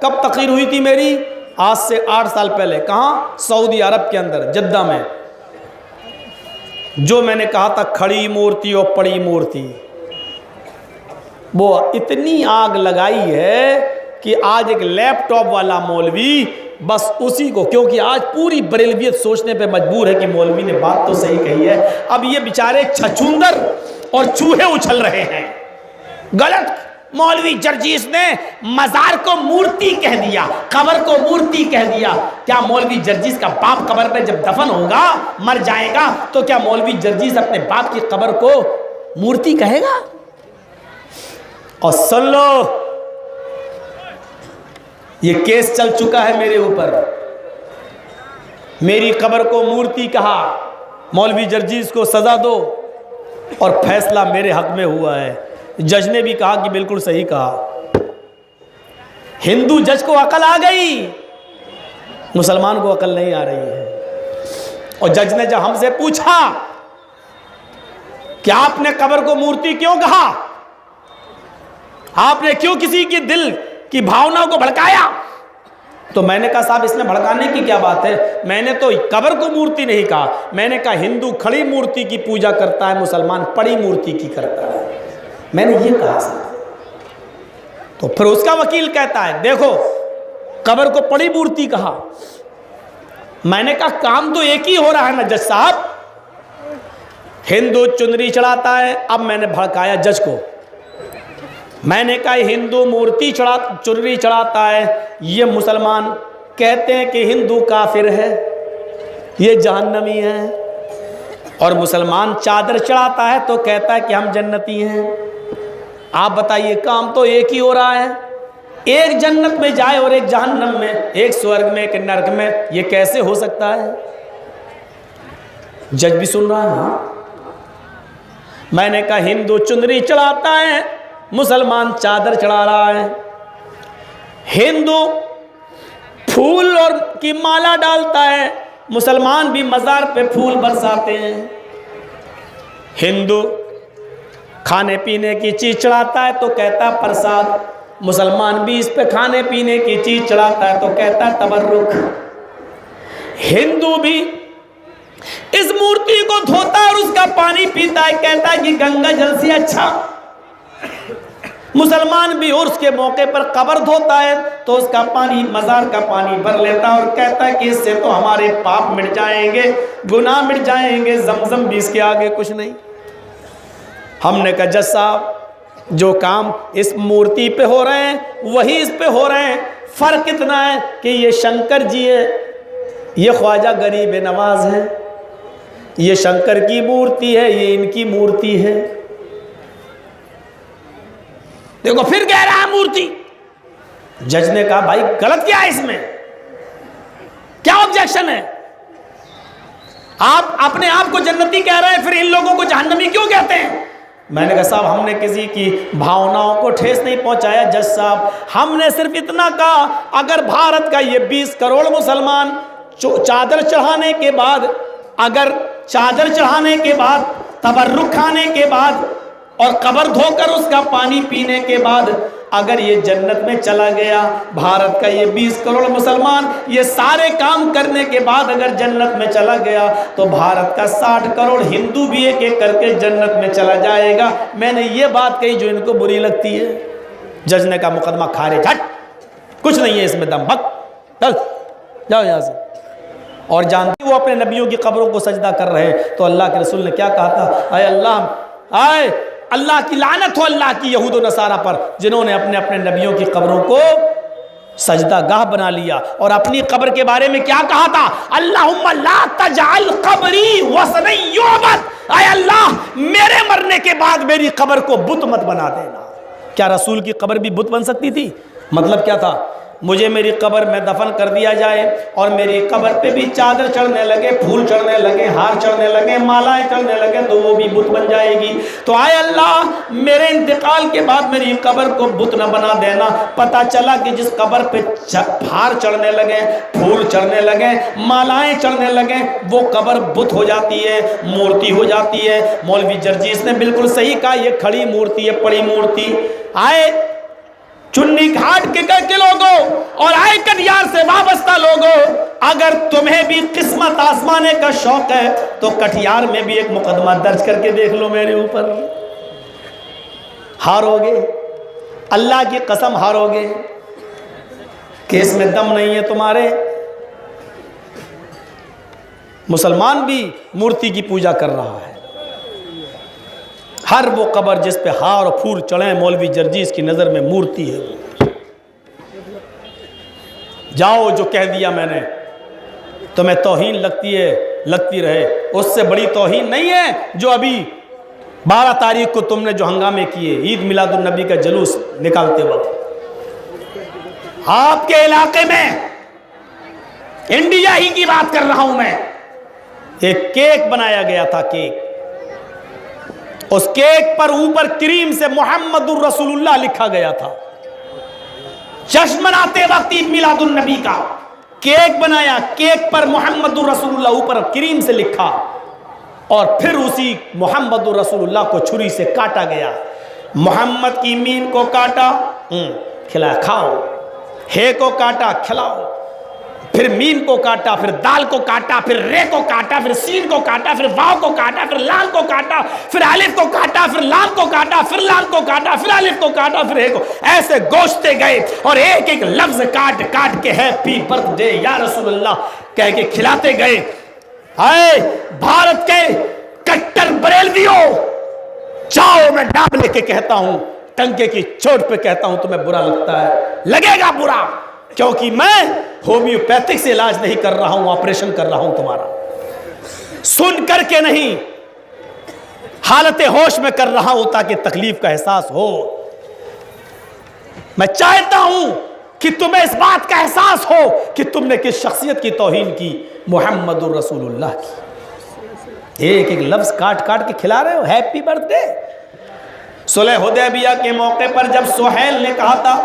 کب تقریر ہوئی تھی میری؟ آج سے 8 سال پہلے. کہاں؟ سعودی عرب کے اندر، جدہ میں. جو میں نے کہا تھا کھڑی مورتی اور پڑی مورتی، وہ اتنی آگ لگائی ہے کہ آج ایک لیپ ٹاپ والا مولوی بس اسی کو، کیونکہ آج پوری بریلویت سوچنے پہ مجبور ہے کہ مولوی نے بات تو صحیح کہی ہے. اب یہ بیچارے چھچوندر اور چوہے اچھل رہے ہیں. غلط. مولوی جرجیس نے مزار کو مورتی کہہ دیا، قبر کو مورتی کہہ دیا. کیا مولوی جرجیس کا باپ قبر میں جب دفن ہوگا، مر جائے گا، تو کیا مولوی جرجیس اپنے باپ کی قبر کو مورتی کہے گا؟ اور سن لو، یہ کیس چل چکا ہے میرے اوپر. میری قبر کو مورتی کہا، مولوی جرجیس کو سزا دو، اور فیصلہ میرے حق میں ہوا ہے. جج نے بھی کہا کہ بالکل صحیح کہا. ہندو جج کو عقل آ گئی، مسلمان کو عقل نہیں آ رہی ہے. اور جج نے جب ہم سے پوچھا کہ آپ نے قبر کو مورتی کیوں کہا، آپ نے کیوں کسی کی دل کی بھاؤنا کو بھڑکایا، تو میں نے کہا صاحب اس میں بھڑکانے کی کیا بات ہے؟ میں نے تو قبر کو مورتی نہیں کہا، میں نے کہا ہندو کھڑی مورتی کی پوجا کرتا ہے، مسلمان پڑی مورتی کی کرتا ہے. میں نے یہ کہا صاحب. تو پھر اس کا وکیل کہتا ہے دیکھو قبر کو پڑی مورتی کہا. میں نے کہا کام تو ایک ہی ہو رہا ہے نا جج صاحب. ہندو چنری چڑھاتا ہے، اب میں نے بھڑکایا جج کو. میں نے کہا ہندو مورتی چنری چڑھاتا ہے، یہ مسلمان کہتے ہیں کہ ہندو کافر ہے، یہ جہنمی ہے، اور مسلمان چادر چڑھاتا ہے تو کہتا ہے کہ ہم جنتی ہیں. آپ بتائیے کام تو ایک ہی ہو رہا ہے. ایک جنت میں جائے اور ایک جہنم میں، ایک سورگ میں ایک نرک میں، یہ کیسے ہو سکتا ہے؟ جج بھی سن رہا ہے. ہاں. میں نے کہا ہندو چنری چڑھاتا ہے، مسلمان چادر چڑھا رہا ہے. ہندو پھول اور کی مالا ڈالتا ہے، مسلمان بھی مزار پہ پھول برساتے ہیں. ہندو کھانے پینے کی چیز چڑھاتا ہے تو کہتا ہے پرساد، مسلمان بھی اس پہ کھانے پینے کی چیز چڑھاتا ہے تو کہتا ہے تبرک. ہندو بھی اس مورتی کو دھوتا ہے اور اس کا پانی پیتا ہے، کہتا ہے کہ گنگا جل سے اچھا. مسلمان بھی اور اس کے موقع پر قبر دھوتا ہے تو اس کا پانی، مزار کا پانی بھر لیتا ہے اور کہتا ہے کہ اس سے تو ہمارے پاپ مٹ جائیں گے، گناہ مٹ جائیں گے، زمزم بھی اس کے آگے کچھ نہیں. ہم نے کہا جج صاحب جو کام اس مورتی پہ ہو رہے ہیں وہی اس پہ ہو رہے ہیں. فرق اتنا ہے کہ یہ شنکر جی ہے، یہ خواجہ غریب نواز ہے. یہ شنکر کی مورتی ہے، یہ ان کی مورتی ہے. دیکھو پھر کہہ رہا ہے مورتی. جج نے کہا بھائی غلط کیا ہے اس میں، کیا آبجیکشن ہے؟ آپ اپنے آپ کو جنتی کہہ رہے ہیں، پھر ان لوگوں کو جہنمی کیوں کہتے ہیں؟ میں نے کہا صاحب ہم نے کسی کی بھاوناؤں کو ٹھیس نہیں پہنچایا جج صاحب. ہم نے صرف اتنا کہا اگر بھارت کا یہ 20 کروڑ مسلمان چادر چڑھانے کے بعد، اگر چادر چڑھانے کے بعد، تبرک کھانے کے بعد اور قبر دھو کر اس کا پانی پینے کے بعد اگر یہ جنت میں چلا گیا، بھارت کا یہ 20 کروڑ مسلمان یہ سارے کام کرنے کے بعد اگر جنت میں چلا گیا تو بھارت کا 60 کروڑ ہندو بھی ایک ایک کر کے جنت میں چلا جائے گا. میں نے یہ بات کہی جو ان کو بری لگتی ہے. جج نے کہا مقدمہ خارج، ہٹ، کچھ نہیں ہے اس میں دم، بک، چل جاؤ یہاں سے. اور جانتے وہ اپنے نبیوں کی قبروں کو سجدہ کر رہے ہیں تو اللہ کے رسول نے کیا کہا تھا؟ اے اللہ، اے اللہ کی لعنت ہو اللہ کی یہود و نصارہ پر جنہوں نے اپنے اپنے نبیوں کی قبروں کو سجدہ گاہ بنا لیا. اور اپنی قبر کے بارے میں کیا کہا تھا؟ اللہم لا تجعل قبری وثنا یعبد. اے اللہ میرے مرنے کے بعد میری قبر کو بت مت بنا دینا. کیا رسول کی قبر بھی بت بن سکتی تھی؟ مطلب کیا تھا؟ مجھے میری قبر میں دفن کر دیا جائے اور میری قبر پہ بھی چادر چڑھنے لگے، پھول چڑھنے لگے، ہار چڑھنے لگے، مالائیں چڑھنے لگے تو وہ بھی بت بن جائے گی. تو آئے اللہ میرے انتقال کے بعد میری قبر کو بت نہ بنا دینا. پتہ چلا کہ جس قبر پہ ہار چڑھنے لگے، پھول چڑھنے لگے، مالائیں چڑھنے لگے، وہ قبر بت ہو جاتی ہے، مورتی ہو جاتی ہے. مولوی جرجیس نے بالکل صحیح کہا، یہ کھڑی مورتی ہے، پڑی مورتی. آئے چنی ہارڈ کے لوگوں اور آئیکن یار سے وابستہ لوگوں، اگر تمہیں بھی قسمت آزمانے کا شوق ہے تو کٹیہار میں بھی ایک مقدمہ درج کر کے دیکھ لو میرے اوپر، ہارو گے، اللہ کی قسم ہارو گے، کیس میں دم نہیں ہے تمہارے۔ مسلمان بھی مورتی کی پوجا کر رہا ہے، ہر وہ قبر جس پہ ہار و پھول چڑھیں مولوی جرجیس کی نظر میں مورتی ہے۔ جاؤ، جو کہہ دیا میں نے، تمہیں توہین لگتی ہے لگتی رہے، اس سے بڑی توہین نہیں ہے جو ابھی 12 تاریخ کو تم نے جو ہنگامے کیے عید میلاد النبی کا جلوس نکالتے وقت۔ آپ کے علاقے میں، انڈیا ہی کی بات کر رہا ہوں میں، ایک کیک بنایا گیا تھا، کیک، اس کیک پر اوپر کریم سے محمد الرسول اللہ لکھا گیا تھا۔ جشن مناتے وقت عید میلاد النبی کا کیک بنایا، کیک پر محمد الرسول اللہ اوپر کریم سے لکھا، اور پھر اسی محمد الرسول اللہ کو چھری سے کاٹا گیا۔ محمد کی میم کو کاٹا، کھلایا، کھاؤ، ہے کو کاٹا، کھلاؤ، پھر میم کو کاٹا، پھر دال کو کاٹا، پھر رے کو کاٹا، پھر سین کو کاٹا، پھر واو کو کاٹا، پھر لام کو کاٹا، پھر الف کو کاٹا، پھر لام کو کاٹا، پھر لام کو کاٹا، پھر الف کو کاٹا، پھر اے کو، ایسے گوشتے گئے اور ایک ایک لفظ کاٹ کاٹ کے ہیپی برتھ ڈے یا رسول اللہ کہہ کے کھلاتے گئے۔ اے بھارت کے کٹر بریلویوں، جاؤ، میں نام لے کے کہتا ہوں، ٹنکے کی چوٹ پہ کہتا ہوں، تمہیں برا لگتا ہے، لگے گا برا، کیونکہ میں ہومیوپیتھک سے علاج نہیں کر رہا ہوں، آپریشن کر رہا ہوں تمہارا، سن کر کے نہیں، حالت ہوش میں کر رہا ہوں تاکہ تکلیف کا احساس ہو۔ میں چاہتا ہوں کہ تمہیں اس بات کا احساس ہو کہ تم نے کس شخصیت کی توہین کی، محمد الرسول اللہ کی۔ ایک ایک لفظ کاٹ کاٹ کے کھلا رہے ہو، ہیپی برتھ ڈے۔ صلح حدیبیہ کے موقع پر جب سہیل نے کہا تھا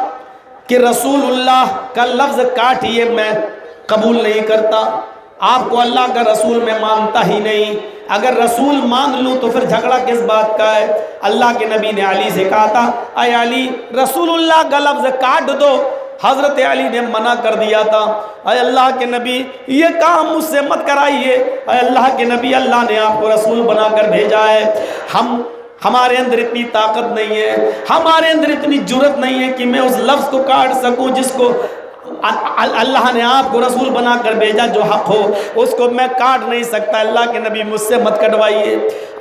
کہ رسول اللہ کا لفظ کاٹیے، میں قبول نہیں کرتا، آپ کو اللہ کا رسول میں مانتا ہی نہیں، اگر رسول مان لوں تو پھر جھگڑا کس بات کا ہے؟ اللہ کے نبی نے علی سے کہا تھا، اے علی، رسول اللہ کا لفظ کاٹ دو۔ حضرت علی نے منع کر دیا تھا، اے اللہ کے نبی، یہ کام مجھ سے مت کرائیے، اے اللہ کے نبی، اللہ نے آپ کو رسول بنا کر بھیجا ہے، ہمارے اندر اتنی طاقت نہیں ہے، ہمارے اندر اتنی جرت نہیں ہے کہ میں اس لفظ کو کاٹ سکوں جس کو اللہ نے آپ کو رسول بنا کر بھیجا، جو حق ہو اس کو میں کاٹ نہیں سکتا، اللہ کے نبی مجھ سے مت کٹوائیے۔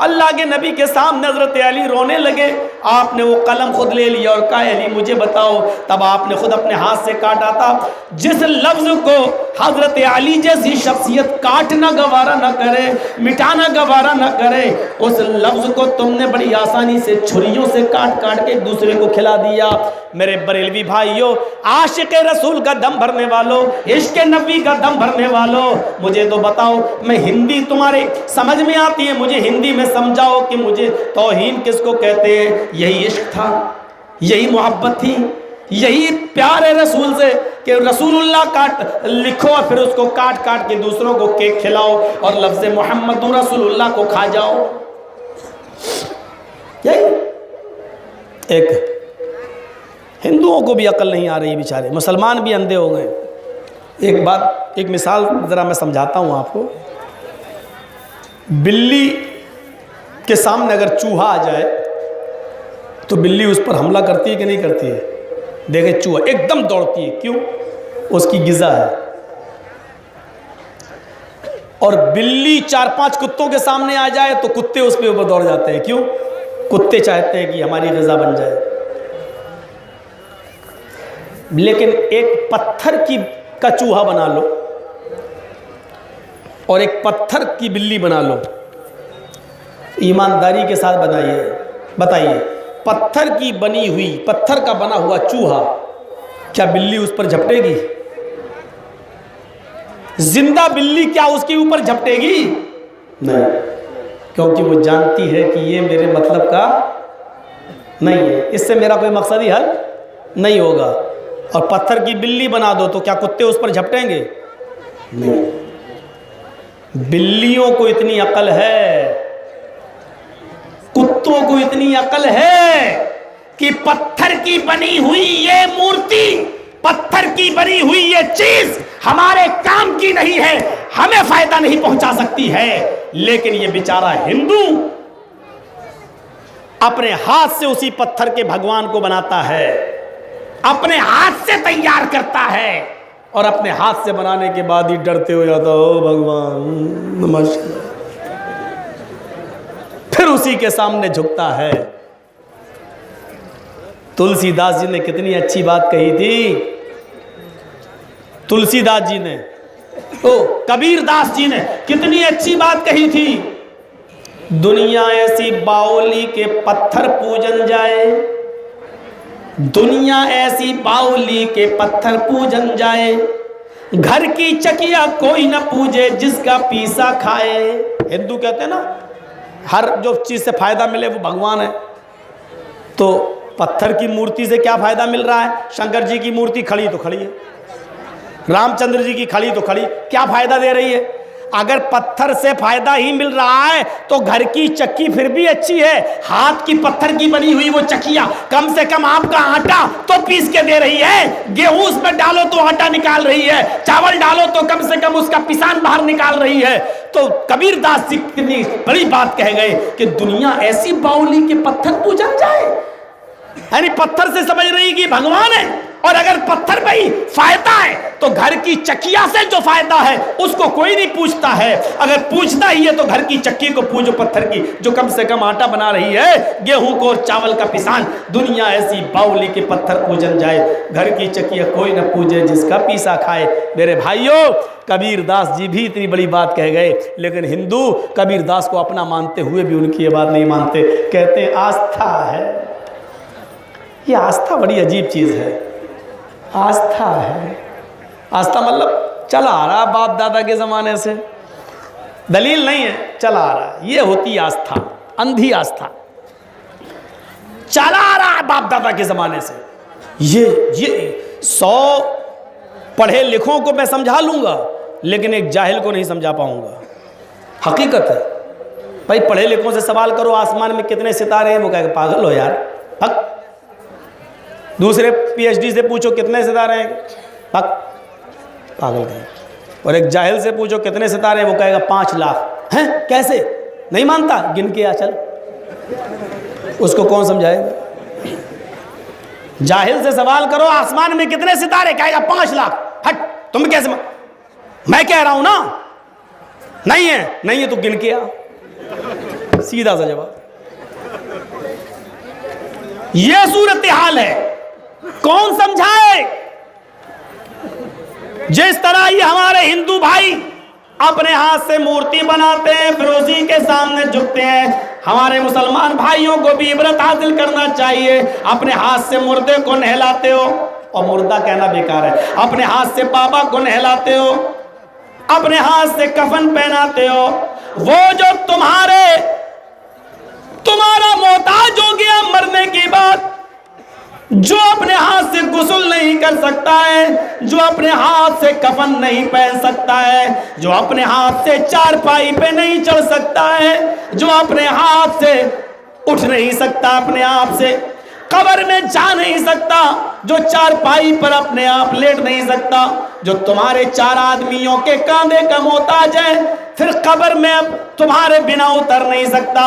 اللہ کے نبی کے سامنے حضرت علی رونے لگے، آپ نے وہ قلم خود لے لیا اور کہا، علی مجھے بتاؤ، تب آپ نے خود اپنے ہاتھ سے کاٹا تھا۔ جس لفظ کو حضرت علی جیسی شخصیت کاٹنا گوارا نہ کرے، مٹانا گوارا نہ کرے، اس لفظ کو تم نے بڑی آسانی سے چھریوں سے کاٹ کاٹ کے ایک دوسرے کو کھلا دیا۔ میرے بریلوی بھائیوں، عاشق رسول کا دم بھرنے والوں، عشق نبی کا دم بھرنے والوں، مجھے تو بتاؤ، میں ہندی تمہارے سمجھ میں آتی ہے، مجھے ہندی میں سمجھاؤ کہ مجھے توہین کس کو کہتے ہیں؟ یہی عشق تھا، یہی محبت تھی، یہی پیار ہے رسول سے کہ رسول اللہ کاٹ لکھو اور پھر اس کو کاٹ کاٹ کے دوسروں کو کیک کھلاؤ اور لفظ محمد رسول اللہ کو کھا جاؤ۔ یہی ایک ہندوؤں کو بھی عقل نہیں آ رہی، بیچارے مسلمان بھی اندھے ہو گئے۔ ایک بات، ایک مثال ذرا میں سمجھاتا ہوں آپ کو۔ بلی کے سامنے اگر چوہا آ جائے تو بلی اس پر حملہ کرتی ہے کہ نہیں کرتی ہے؟ دیکھیں چوہا ایک دم دوڑتی ہے، کیوں؟ اس کی غذا ہے۔ اور بلی 4-5 کتوں کے سامنے آ جائے تو کتے اس پہ اوپر دوڑ جاتے ہیں، کیوں؟ کتے چاہتے ہیں کہ ہماری غذا بن جائے۔ لیکن ایک پتھر کا چوہا بنا لو اور ایک پتھر کی بلی بنا لو، ایمانداری کے ساتھ بتائیے، پتھر کی بنی ہوئی، پتھر کا بنا ہوا چوہا، کیا بلی اس پر جھپٹے گی؟ زندہ بلی کیا اس کے اوپر جھپٹے گی؟ نہیں، کیونکہ وہ جانتی ہے کہ یہ میرے مطلب کا نہیں ہے، اس سے میرا کوئی مقصد ہی حل نہیں ہوگا۔ اور پتھر کی بلی بنا دو تو کیا کتے اس پر جھپٹیں گے؟ نہیں۔ بلیوں کو اتنی عقل ہے، کتوں کو اتنی عقل ہے کہ پتھر کی بنی ہوئی یہ مورتی پتھر کی بنی ہوئی یہ چیز ہمارے کام کی نہیں ہے، ہمیں فائدہ نہیں پہنچا سکتی ہے، لیکن یہ بیچارہ ہندو اپنے ہاتھ سے اسی پتھر کے بھگوان کو بناتا ہے، اپنے ہاتھ سے تیار کرتا ہے، اور اپنے ہاتھ سے بنانے کے بعد ہی ڈرتے ہو جاتا او بھگوان ماشاءاللہ، پھر اسی کے سامنے جھکتا ہے۔ تلسی داس جی نے کتنی اچھی بات کہی تھی، تلسی داس جی نے، کبیر داس جی نے کتنی اچھی بات کہی تھی، دنیا ایسی باولی کے پتھر پوجن جائے، دنیا ایسی باولی کے پتھر پوجن جائے، گھر کی چکیا کوئی نہ پوجے جس کا پیسا کھائے۔ ہندو کہتے ہیں نا ہر جو چیز سے فائدہ ملے وہ بھگوان ہے، تو پتھر کی مورتی سے کیا فائدہ مل رہا ہے؟ شنکر جی کی مورتی کھڑی تو کھڑی ہے، رام چندر جی کی کھڑی تو کھڑی، کیا فائدہ دے رہی ہے؟ اگر پتھر سے فائدہ ہی مل رہا ہے تو گھر کی چکی پھر بھی اچھی ہے، ہاتھ کی پتھر کی بنی ہوئی وہ چکیا کم سے کم آپ کا آٹا تو پیس کے دے رہی ہے، گیہوں اس میں ڈالو تو آٹا نکال رہی ہے، چاول ڈالو تو کم سے کم اس کا پسان باہر نکال رہی ہے۔ تو کبیر داس جی کتنی بڑی بات کہہ گئے کہ دنیا ایسی باولی کے پتھر پوجن جائے، یعنی پتھر سے سمجھ رہی کہ بھگوان ہے، اور اگر پتھر پہ ہی فائدہ ہے تو گھر کی چکیا سے جو فائدہ ہے اس کو کوئی نہیں پوچھتا ہے، اگر پوچھتا ہی ہے تو گھر کی چکی کو پوجو، پتھر کی جو کم سے کم آٹا بنا رہی ہے، گیہوں کو اور چاول کا پسان۔ دنیا ایسی باولی کے پتھر پوجن جائے، گھر کی چکیا کوئی نہ پوجے جس کا پیسا کھائے۔ میرے بھائیوں، کبیر داس جی بھی اتنی بڑی بات کہہ گئے، لیکن ہندو کبیر داس کو اپنا مانتے ہوئے بھی ان کی یہ بات نہیں مانتے، کہتے ہیں آستھا ہے۔ یہ آستھا بڑی عجیب چیز ہے، آستھا ہے، آستھا مطلب چلا آ رہا باپ دادا کے زمانے سے، دلیل نہیں ہے، چلا آ رہا، یہ ہوتی آستھا، اندھی آستھا، چلا آ رہا باپ دادا کے زمانے سے۔ یہ 100 پڑھے لکھوں کو میں سمجھا لوں گا، لیکن ایک جاہل کو نہیں سمجھا پاؤں گا، حقیقت ہے۔ بھائی پڑھے لکھوں سے سوال کرو آسمان میں کتنے ستارے ہیں، وہ کہے کہ پاگل ہو یار، حق۔ دوسرے پی ایچ ڈی سے پوچھو کتنے ستارے ہیں، پاگل کہیں۔ اور ایک جاہل سے پوچھو کتنے ستارے ہیں، وہ کہے گا 5 لاکھ ہیں، کیسے نہیں مانتا، گن کے آ چل، اس کو کون سمجھائے گا؟ جاہل سے سوال کرو آسمان میں کتنے ستارے، کہے گا 5 لاکھ، ہٹ تم کیسے، میں کہہ رہا ہوں نا نہیں ہے تو گن کے آ، سیدھا سا جواب۔ یہ صورتحال ہے، کون سمجھائے؟ جس طرح یہ ہمارے ہندو بھائی اپنے ہاتھ سے مورتی بناتے ہیں پھر اسی کے سامنے جھکتے ہیں، ہمارے مسلمان بھائیوں کو بھی عبرت حاصل کرنا چاہیے۔ اپنے ہاتھ سے مردے کو نہلاتے ہو، اور مردہ کہنا بیکار ہے، اپنے ہاتھ سے بابا کو نہلاتے ہو، اپنے ہاتھ سے کفن پہناتے ہو، وہ جو تمہارا محتاج ہو گیا مرنے کے بعد، جو اپنے ہاتھ سے غسل نہیں کر سکتا ہے، جو اپنے ہاتھ سے کفن نہیں پہن سکتا ہے، جو اپنے ہاتھ سے چارپائی پہ نہیں چڑھ سکتا ہے، جو اپنے ہاتھ سے اٹھ نہیں سکتا، اپنے آپ سے قبر میں جا نہیں سکتا، جو چارپائی پر اپنے آپ لیٹ نہیں سکتا، جو تمہارے 4 آدمیوں کے کاندھے کا محتاج ہے، پھر قبر میں اب تمہارے بنا اتر نہیں سکتا،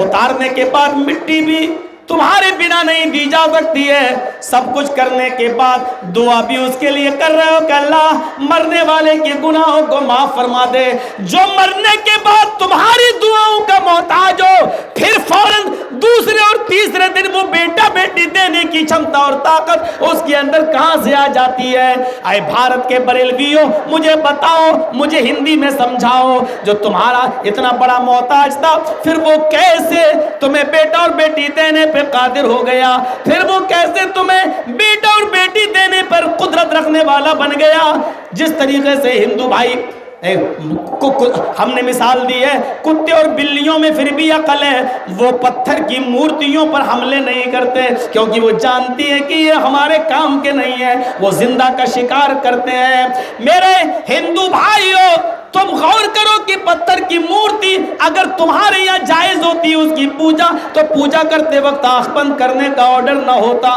اتارنے کے بعد مٹی بھی تمہارے بنا نہیں دی جا سکتی ہے، سب کچھ کرنے کے بعد دعا بھی اس کے لیے کر رہے ہو کہ اللہ مرنے والے کے گناہوں کو معاف فرما دے، جو مرنے کے بعد تمہاری دعاؤں کا محتاج ہو، پھر فوراً دوسرے اور تیسرے دن وہ بیٹا بیٹی دینے کی چھمتا اور طاقت اس کے اندر کہاں سے آ جاتی ہے؟ اے بھارت کے بریلویوں، مجھے بتاؤ، مجھے ہندی میں سمجھاؤ، جو تمہارا اتنا بڑا محتاج تھا پھر وہ کیسے تمہیں بیٹا اور بیٹی دینے پہ قادر ہو گیا؟ پھر وہ کیسے تمہیں بیٹا اور بیٹی دینے پر قدرت رکھنے والا بن گیا؟ جس طریقے سے ہندو بھائی ہم نے مثال دی ہے، کتے اور بلیوں میں پھر بھی عقل ہے، وہ پتھر کی مورتیوں پر حملے نہیں کرتے کیونکہ وہ جانتی ہیں کہ یہ ہمارے کام کے نہیں ہیں، وہ زندہ کا شکار کرتے ہیں۔ میرے ہندو بھائیوں، تم غور کرو کہ پتھر کی مورتی اگر تمہارے یہاں جائز ہوتی اس کی پوجا، تو پوجا کرتے وقت آنکھ بند کرنے کا آرڈر نہ ہوتا،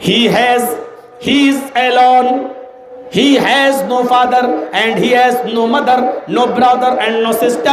He is alone. He has no father and he has no mother, no brother and no sister.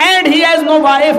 and he has no wife,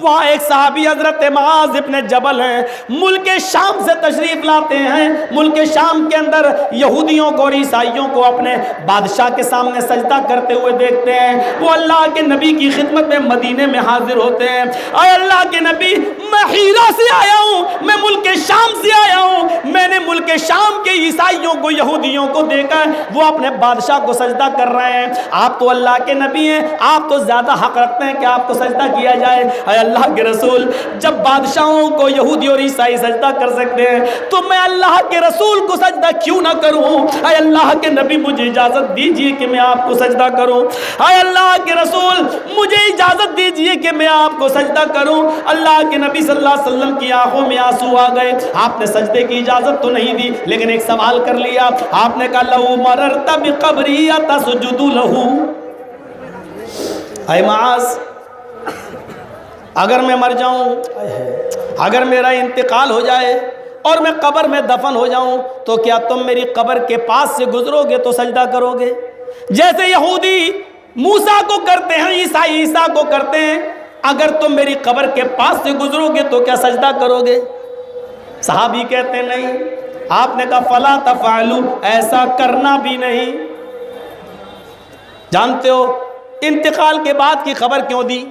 وہاں ایک صحابی حضرت معاذ ابن جبل ہیں، ملک شام سے تشریف لاتے ہیں۔ ملک شام کے اندر یہودیوں کو اور عیسائیوں کو اپنے بادشاہ کے سامنے سجدہ کرتے ہوئے دیکھتے ہیں۔ وہ اللہ کے نبی کی خدمت میں مدینے میں حاضر ہوتے ہیں۔ اے اللہ کے نبی، میں ہیرا سے آیا ہوں، میں ملک شام سے آیا ہوں، میں نے ملک شام کے عیسائیوں کو یہودیوں کو دیکھا ہے، وہ اپنے بادشاہ کو سجدہ کر رہے ہیں۔ آپ تو اللہ کے نبی ہیں، آپ تو زیادہ حق رکھتے ہیں کہ آپ کو سجدہ کیا جائے۔ اے اللہ کے رسول، جب بادشاہوں کو یہودی اور عیسائی سجدہ کر سکتے ہیں تو میں اللہ کے رسول کو سجدہ کیوں نہ کروں؟ اے اللہ کے نبی، مجھے اجازت دیجئے کہ میں آپ کو سجدہ کروں۔ اے اللہ کے رسول، مجھے اجازت دیجئے کہ میں آپ کو سجدہ کروں۔ اللہ کے نبی صلی اللہ علیہ وسلم کی آنکھوں میں آنسو آ گئے۔ آپ نے سجدے کی اجازت تو نہیں دی، لیکن ایک سوال کر لیا۔ آپ نے کہا لَوْ مَرَرْتَ بِقَبْرِي أَتَسْجُدُ لَهُ؟ اے معاذ، اگر میں مر جاؤں، اگر میرا انتقال ہو جائے اور میں قبر میں دفن ہو جاؤں تو کیا تم میری قبر کے پاس سے گزرو گے تو سجدہ کرو گے؟ جیسے یہودی موسیٰ کو کرتے ہیں، عیسائی عیسیٰ کو کرتے ہیں، اگر تم میری قبر کے پاس سے گزرو گے تو کیا سجدہ کرو گے؟ صحابی کہتے ہیں نہیں۔ آپ نے کہا فَلَا تَفْعَلُوا، ایسا کرنا بھی نہیں۔ جانتے ہو انتقال کے بعد کی خبر کیوں دی؟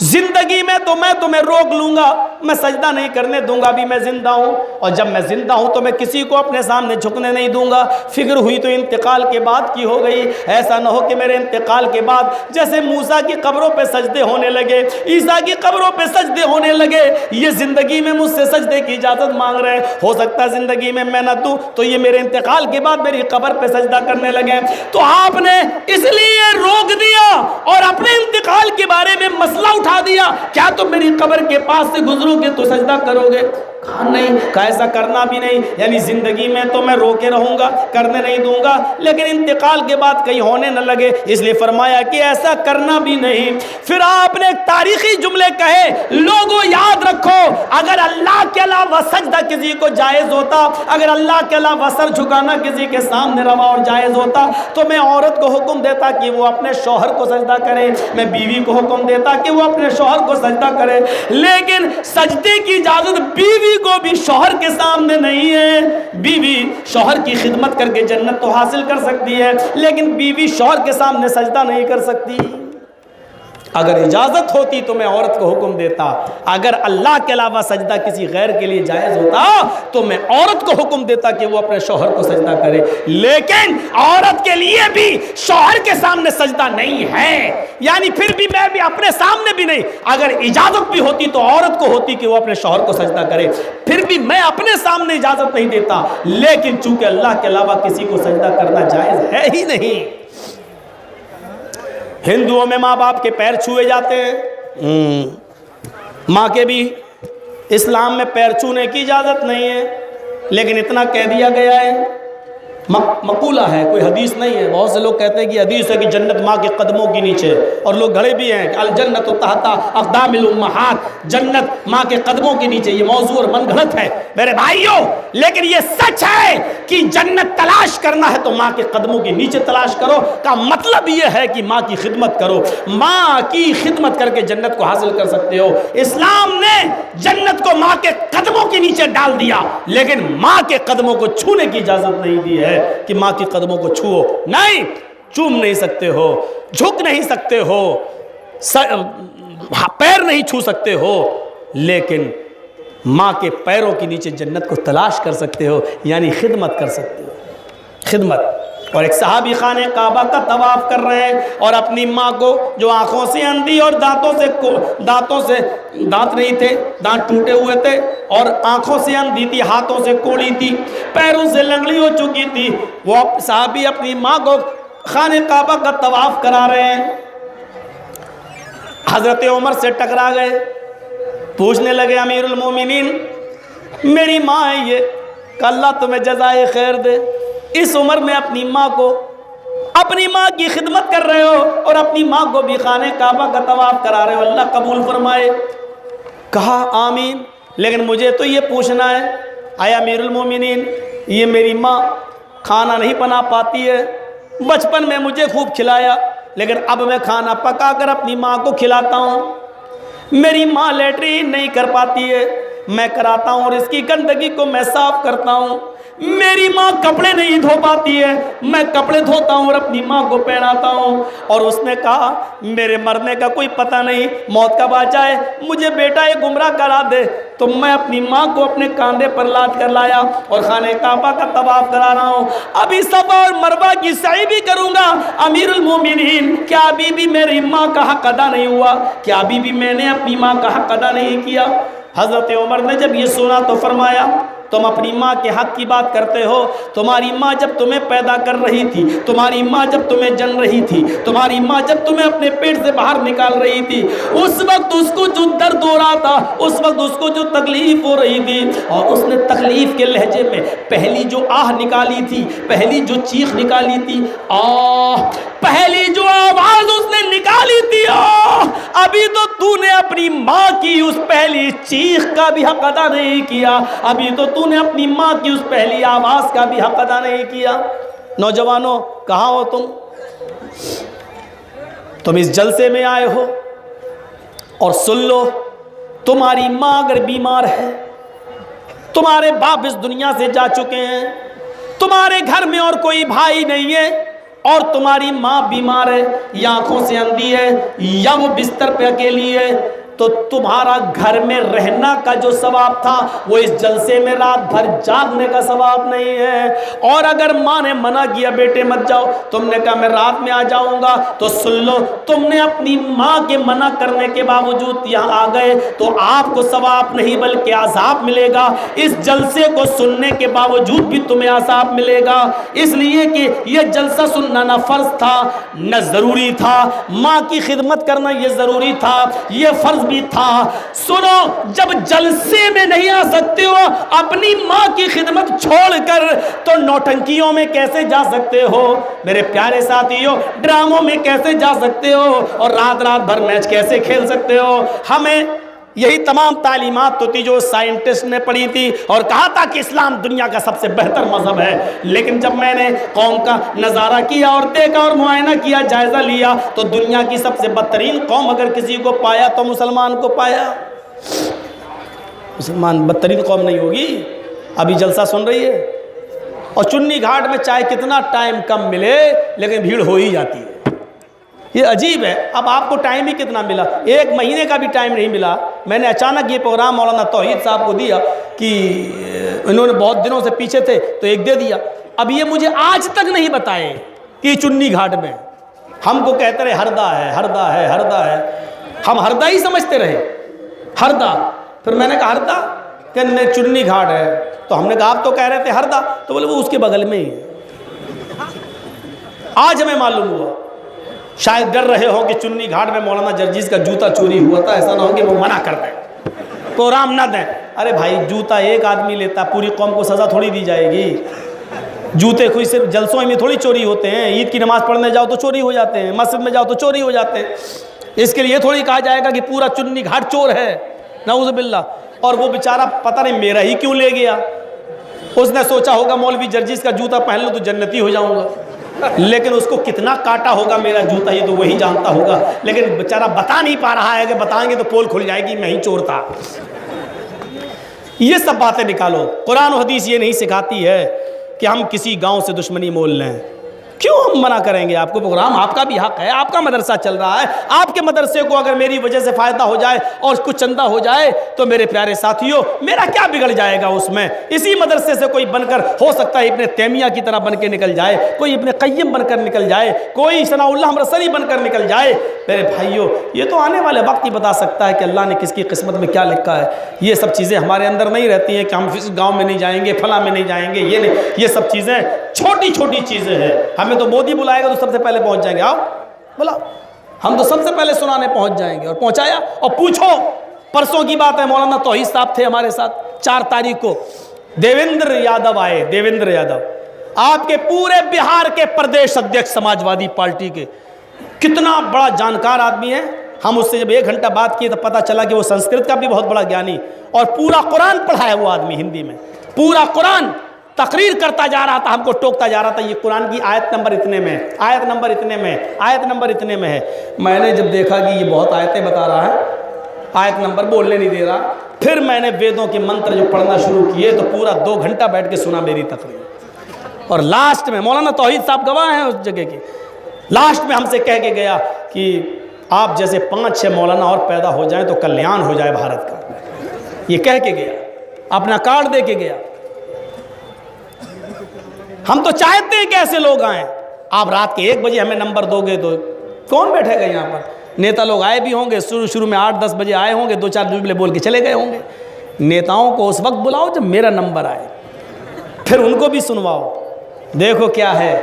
زندگی میں تو میں تمہیں روک لوں گا، میں سجدہ نہیں کرنے دوں گا، ابھی میں زندہ ہوں، اور جب میں زندہ ہوں تو میں کسی کو اپنے سامنے جھکنے نہیں دوں گا۔ فکر ہوئی تو انتقال کے بعد کی ہو گئی۔ ایسا نہ ہو کہ میرے انتقال کے بعد جیسے موسیٰ کی قبروں پہ سجدے ہونے لگے، عیسیٰ کی قبروں پہ سجدے ہونے لگے، یہ زندگی میں مجھ سے سجدے کی اجازت مانگ رہے ہیں، ہو سکتا ہے زندگی میں میں نہ دوں تو یہ میرے انتقال کے بعد میری قبر پہ سجدہ کرنے لگے۔ تو آپ نے اس لیے روک دیا اور اپنے انتقال کے بارے میں مسئلہ اٹھا دیا، کیا تم میری قبر کے پاس سے گزرو گے تو سجدہ کرو گے؟ کہا نہیں، کہا ایسا کرنا بھی نہیں، یعنی زندگی میں تو میں روکے رہوں گا، کرنے نہیں دوں گا، لیکن انتقال کے بعد کہیں ہونے نہ لگے، اس لیے فرمایا کہ ایسا کرنا بھی نہیں۔ پھر آپ نے ایک تاریخی جملے کہے، لوگوں یاد رکھو، اگر اللہ کے علاوہ سجدہ کسی کو جائز ہوتا، اگر اللہ کے علاوہ سر جھکانا کسی کے سامنے روا اور جائز ہوتا تو میں عورت کو حکم دیتا کہ وہ اپنے شوہر کو سجدہ کرے، میں بیوی کو حکم دیتا کہ وہ اپنے شوہر کو سجدہ کرے، لیکن سجدے کی اجازت بیوی کو بھی شوہر کے سامنے نہیں ہے۔ بیوی شوہر کی خدمت کر کے جنت تو حاصل کر سکتی ہے، لیکن بیوی شوہر کے سامنے سجدہ نہیں کر سکتی۔ اگر اجازت ہوتی تو میں عورت کو حکم دیتا، اگر اللہ کے علاوہ سجدہ کسی غیر کے لیے جائز ہوتا تو میں عورت کو حکم دیتا کہ وہ اپنے شوہر کو سجدہ کرے، لیکن عورت کے لیے بھی شوہر کے سامنے سجدہ نہیں ہے، یعنی پھر بھی میں بھی اپنے سامنے بھی نہیں، اگر اجازت بھی ہوتی تو عورت کو ہوتی کہ وہ اپنے شوہر کو سجدہ کرے، پھر بھی میں اپنے سامنے اجازت نہیں دیتا، لیکن چونکہ اللہ کے علاوہ کسی کو سجدہ کرنا جائز ہے ہی نہیں۔ ہندوؤں میں ماں باپ کے پیر چھوئے جاتے ہیں، ماں کے بھی اسلام میں پیر چھونے کی اجازت نہیں ہے، لیکن اتنا کہہ دیا گیا ہے، مقولہ ہے، کوئی حدیث نہیں ہے۔ بہت سے لوگ کہتے ہیں کہ حدیث ہے کہ جنت ماں کے قدموں کے نیچے، اور لوگ گھڑے بھی ہیں کہ الجنت تحت اقدام الامہات، جنت ماں کے قدموں کے نیچے، یہ موضوع اور من گھڑت ہے میرے بھائیوں، لیکن یہ سچ ہے کہ جنت تلاش کرنا ہے تو ماں کے قدموں کے نیچے تلاش کرو، کا مطلب یہ ہے کہ ماں کی خدمت کرو، ماں کی خدمت کر کے جنت کو حاصل کر سکتے ہو۔ اسلام نے جنت کو ماں کے قدموں کے نیچے ڈال دیا، لیکن ماں کے قدموں کو چھونے کی اجازت نہیں دی ہے کہ ماں کی قدموں کو چھوؤ، نہیں، چوم نہیں سکتے ہو، جھک نہیں سکتے ہو، پیر نہیں چھو سکتے ہو، لیکن ماں کے پیروں کے نیچے جنت کو تلاش کر سکتے ہو، یعنی خدمت کر سکتے ہو، خدمت۔ اور ایک صحابی خانہ کعبہ کا طواف کر رہے ہیں اور اپنی ماں کو جو آنکھوں سے اندھی اور دانتوں سے دانت نہیں تھے، دانت ٹوٹے ہوئے تھے اور آنکھوں سے اندھی تھی، ہاتھوں سے کوڑی تھی، پیروں سے لنگڑی ہو چکی تھی، وہ صحابی اپنی ماں کو خانہ کعبہ کا طواف کرا رہے ہیں۔ حضرت عمر سے ٹکرا گئے، پوچھنے لگے امیر المومنین میری ماں ہے یہ، کہ اللہ تمہیں جزائے خیر دے، اس عمر میں اپنی ماں کو، اپنی ماں کی خدمت کر رہے ہو اور اپنی ماں کو بھی خانہ کعبہ کا طواف کرا رہے ہو، اللہ قبول فرمائے۔ کہا آمین، لیکن مجھے تو یہ پوچھنا ہے اے امیر المومنین، یہ میری ماں کھانا نہیں بنا پاتی ہے، بچپن میں مجھے خوب کھلایا، لیکن اب میں کھانا پکا کر اپنی ماں کو کھلاتا ہوں، میری ماں لیٹرین نہیں کر پاتی ہے، میں کراتا ہوں اور اس کی گندگی کو میں صاف کرتا ہوں۔ میری ماں کپڑے نہیں دھو پاتی ہے، میں کپڑے دھوتا ہوں اور اپنی ماں کو پہناتا ہوں۔ اور اس نے کہا میرے مرنے کا کوئی پتہ نہیں، موت کب آ جائے، مجھے بیٹا یہ گمراہ کرا دے۔ تو میں اپنی ماں کو اپنے کاندھے پر لاد کر لایا اور خانہ کعبہ کا طواف کرا رہا ہوں۔ ابھی صفا اور مروہ کی سعی بھی کروں گا۔ امیر المومنین، کیا ابھی بھی میری ماں کا حق ادا نہیں ہوا؟ کیا ابھی بھی میں نے اپنی ماں کا حق ادا نہیں کیا؟ حضرت عمر نے جب یہ سنا تو فرمایا تم اپنی ماں کے حق کی بات کرتے ہو، تمہاری ماں جب تمہیں پیدا کر رہی تھی، تمہاری ماں جب تمہیں جن رہی تھی، تمہاری ماں جب تمہیں اپنے پیٹ سے باہر نکال رہی تھی، اس وقت اس کو جو درد ہو رہا تھا، اس وقت اس کو جو تکلیف ہو رہی تھی، اور اس نے تکلیف کے لہجے میں پہلی جو آہ نکالی تھی، پہلی جو چیخ نکالی تھی، آہ، پہلی جو آواز اس نے نکالی تھی، آہ، ابھی تو نے اپنی ماں کی اس پہلی چیخ کا بھی حق ادا نہیں کیا، ابھی تو نے اپنی ماں کی اس پہلی آواز کا بھی حق ادا نہیں کیا۔ نوجوانوں کہاں ہو تم اس جلسے میں آئے ہو، اور سن لو تمہاری ماں اگر بیمار ہے، تمہارے باپ اس دنیا سے جا چکے ہیں، تمہارے گھر میں اور کوئی بھائی نہیں ہے، اور تمہاری ماں بیمار ہے یا آنکھوں سے اندھی ہے یا وہ بستر پہ اکیلی ہے، تو تمہارا گھر میں رہنا کا جو ثواب تھا وہ اس جلسے میں رات بھر جاگنے کا ثواب نہیں ہے۔ اور اگر ماں نے منع کیا بیٹے مت جاؤ، تم نے کہا میں رات میں آ جاؤں گا، تو سن لو تم نے اپنی ماں کے منع کرنے کے باوجود یہاں آ گئے تو آپ کو ثواب نہیں بلکہ عذاب ملے گا۔ اس جلسے کو سننے کے باوجود بھی تمہیں عذاب ملے گا، اس لیے کہ یہ جلسہ سننا نہ فرض تھا نہ ضروری تھا، ماں کی خدمت کرنا یہ ضروری تھا، یہ فرض بھی تھا۔ سنو، جب جلسے میں نہیں آ سکتے ہو اپنی ماں کی خدمت چھوڑ کر، تو نوٹنکیوں میں کیسے جا سکتے ہو میرے پیارے ساتھیوں؟ ڈراموں میں کیسے جا سکتے ہو؟ اور رات بھر میچ کیسے کھیل سکتے ہو؟ ہمیں یہی تمام تعلیمات تو تھی جو سائنٹسٹ نے پڑھی تھی اور کہا تھا کہ اسلام دنیا کا سب سے بہتر مذہب ہے، لیکن جب میں نے قوم کا نظارہ کیا اور دیکھا اور معائنہ کیا، جائزہ لیا، تو دنیا کی سب سے بدترین قوم اگر کسی کو پایا تو مسلمان کو پایا۔ مسلمان بدترین قوم نہیں ہوگی؟ ابھی جلسہ سن رہی ہے، اور چنی گھاٹ میں چاہے کتنا ٹائم کم ملے لیکن بھیڑ ہو ہی جاتی ہے۔ یہ عجیب ہے، اب آپ کو ٹائم ہی کتنا ملا، 1 مہینے کا بھی ٹائم نہیں ملا۔ میں نے اچانک یہ پروگرام مولانا توحید صاحب کو دیا کہ انہوں نے بہت دنوں سے پیچھے تھے تو ایک دے دیا، اب یہ مجھے آج تک نہیں بتائے کہ چنی گھاٹ میں، ہم کو کہتے رہے ہردا ہے ہردا ہے ہردا ہے، ہم ہردا ہی سمجھتے رہے، ہردا۔ پھر میں نے کہا ہردا کہ چنی گھاٹ ہے، تو ہم نے کہا آپ تو کہہ رہے تھے ہردا، تو بولے وہ اس کے بغل میں ہی ہے۔ آج ہمیں معلوم ہوا، شاید ڈر رہے ہو کہ چنی گھاٹ میں مولانا جرجیز کا جوتا چوری ہوا تھا، ایسا نہ ہو کہ وہ منع کر دیں، پروگرام نہ دیں۔ ارے بھائی، جوتا ایک آدمی لیتا، پوری قوم کو سزا تھوڑی دی جائے گی۔ جوتے کوئی صرف جلسوں میں تھوڑی چوری ہوتے ہیں، عید کی نماز پڑھنے جاؤ تو چوری ہو جاتے ہیں، مسجد میں جاؤ تو چوری ہو جاتے ہیں، اس کے لیے تھوڑی کہا جائے گا کہ پورا چنی گھاٹ چور ہے، نعوذ باللہ۔ اور وہ بیچارہ پتہ نہیں میرا ہی کیوں لے گیا، اس نے سوچا ہوگا مولوی جرجیز کا جوتا پہن لوں تو جنتی ہو جاؤں گا، لیکن اس کو کتنا کاٹا ہوگا میرا جوتا یہ تو وہی جانتا ہوگا، لیکن بیچارہ بتا نہیں پا رہا ہے کہ بتائیں گے تو پول کھل جائے گی میں ہی چور تھا۔ یہ سب باتیں نکالو، قرآن و حدیث یہ نہیں سکھاتی ہے کہ ہم کسی گاؤں سے دشمنی مول لیں۔ کیوں ہم منع کریں گے آپ کو؟ پروگرام آپ کا بھی حق ہے، آپ کا مدرسہ چل رہا ہے، آپ کے مدرسے کو اگر میری وجہ سے فائدہ ہو جائے اور کچھ چندہ ہو جائے تو میرے پیارے ساتھیوں میرا کیا بگڑ جائے گا اس میں؟ اسی مدرسے سے کوئی بن کر ہو سکتا ہے ابن تیمیہ کی طرح بن کے نکل جائے، کوئی ابن قیم بن کر نکل جائے، کوئی ثناء اللہ مرسلی بن کر نکل جائے۔ میرے بھائیوں، یہ تو آنے والے وقت ہی بتا سکتا ہے کہ اللہ نے کس کی قسمت میں کیا لکھا ہے۔ یہ سب چیزیں ہمارے اندر نہیں رہتی ہیں کہ ہم اس گاؤں میں نہیں جائیں گے، فلاں میں نہیں جائیں گے، یہ نہیں، یہ سب چیزیں چھوٹی چھوٹی چیزیں ہیں۔ ہمیں تو مودی بلائے گا تو سب سے پہلے پہنچ جائیں گے، آؤ بلاؤ، ہم تو سب سے پہلے سنانے پہنچ جائیں گے، اور پہنچایا۔ اور پوچھو، پرسوں کی بات ہے، مولانا توحید صاحب تھے ہمارے ساتھ 4 تاریخ کو، دیویندر یادو آئے، دیویندر یادو آپ کے پورے بہار کے پردیش ادھیکش سماجوادی پارٹی کے، کتنا بڑا جانکار آدمی ہے۔ ہم اس سے جب 1 گھنٹہ بات کیے تو پتہ چلا کہ وہ سنسکرت کا بھی بہت بڑا گیانی، اور پورا قرآن پڑھا ہے وہ آدمی ہندی میں، پورا قرآن تقریر کرتا جا رہا تھا، ہم کو ٹوکتا جا رہا تھا، یہ قرآن کی آیت نمبر اتنے میں، آیت نمبر اتنے میں، آیت نمبر اتنے میں ہے۔ میں نے جب دیکھا کہ یہ بہت آیتیں بتا رہا ہے آیت نمبر بولنے نہیں دے رہا. پھر میں نے ویدوں کے منتر جو پڑھنا شروع کیے تو پورا 2 گھنٹہ بیٹھ کے سنا میری تقریر. اور لاسٹ میں مولانا توحید صاحب گواہ ہیں اس جگہ کے، لاسٹ میں ہم سے کہہ کے گیا کہ آپ جیسے 5-6 مولانا اور پیدا ہو جائیں تو کلیان ہو جائے بھارت کا. یہ کہہ کے گیا، اپنا کارڈ دے کے گیا. ہم تو چاہتے ہیں کہ ایسے لوگ آئیں. آپ رات کے 1 بجے ہمیں نمبر دو گے تو کون بیٹھے گا یہاں پر؟ نیتا لوگ آئے بھی ہوں گے، شروع میں 8-10 بجے آئے ہوں گے، 2-4 جملے بول کے چلے گئے ہوں گے. نیتاؤں کو اس وقت بلاؤ جب میرا نمبر آئے، پھر ان کو بھی سنواؤ. دیکھو کیا ہے،